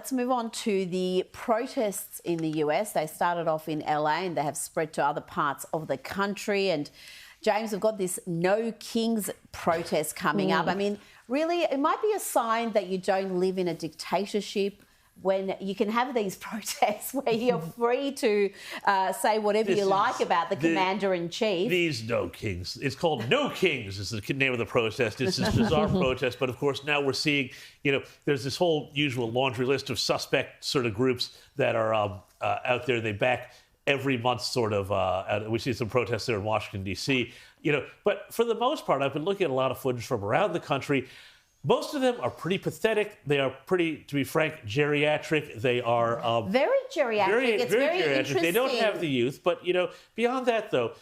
let's move on to the protests in the US. They started off in LA and they have spread to other parts of the country. And James, we've got this No Kings protest coming up. I mean, really, it might be a sign that you don't live in a dictatorship when you can have these protests where you're free to say whatever you like about the commander-in-chief. These No Kings. It's called No Kings is the name of the protest. It's this bizarre protest. But, of course, now we're seeing, there's this whole usual laundry list of suspect sort of groups that are out there. They back every month sort of. We see some protests there in Washington, D.C. But for the most part, I've been looking at a lot of footage from around the country. Most of them are pretty pathetic. They are pretty, to be frank, geriatric. They are very geriatric. It's very interesting. They don't have the youth, but beyond that, though,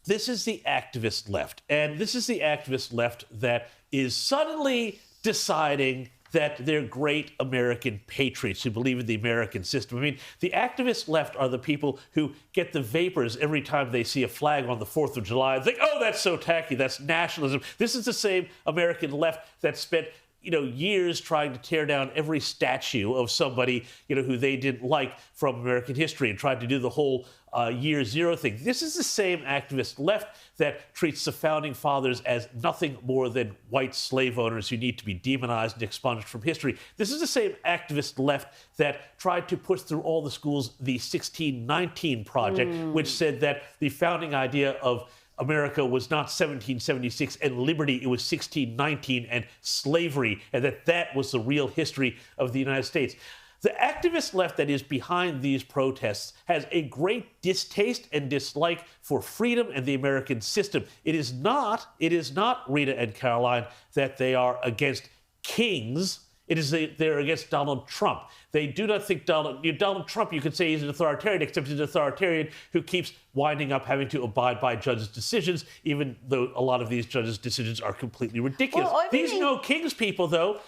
this is the activist left, and this is the activist left that is suddenly deciding that they're great American patriots who believe in the American system. I mean, the activist left are the people who get the vapors every time they see a flag on the 4th of July and think, oh, that's so tacky, that's nationalism. This is the same American left that spent years trying to tear down every statue of somebody, who they didn't like from American history and tried to do the whole year zero thing. This is the same activist left that treats the founding fathers as nothing more than white slave owners who need to be demonized and expunged from history. This is the same activist left that tried to push through all the schools the 1619 Project, which said that the founding idea of America was not 1776 and liberty, it was 1619 and slavery, and that was the real history of the United States. The activist left that is behind these protests has a great distaste and dislike for freedom and the American system. It is not, Rita and Caroline, that they are against kings. They're against Donald Trump. They do not think Donald Trump, you could say he's an authoritarian, except he's an authoritarian who keeps winding up having to abide by judges' decisions, even though a lot of these judges' decisions are completely ridiculous. Well, these No Kings people, though,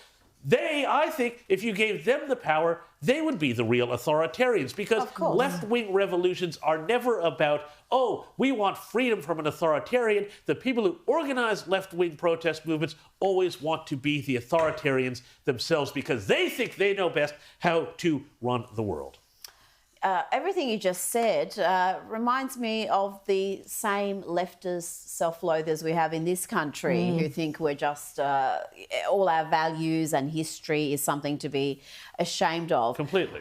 I think, if you gave them the power, they would be the real authoritarians, because left-wing revolutions are never about, oh, we want freedom from an authoritarian. The people who organize left-wing protest movements always want to be the authoritarians themselves because they think they know best how to run the world. Everything you just said reminds me of the same leftist self-loathers we have in this country who think we're just, all our values and history is something to be ashamed of. Completely.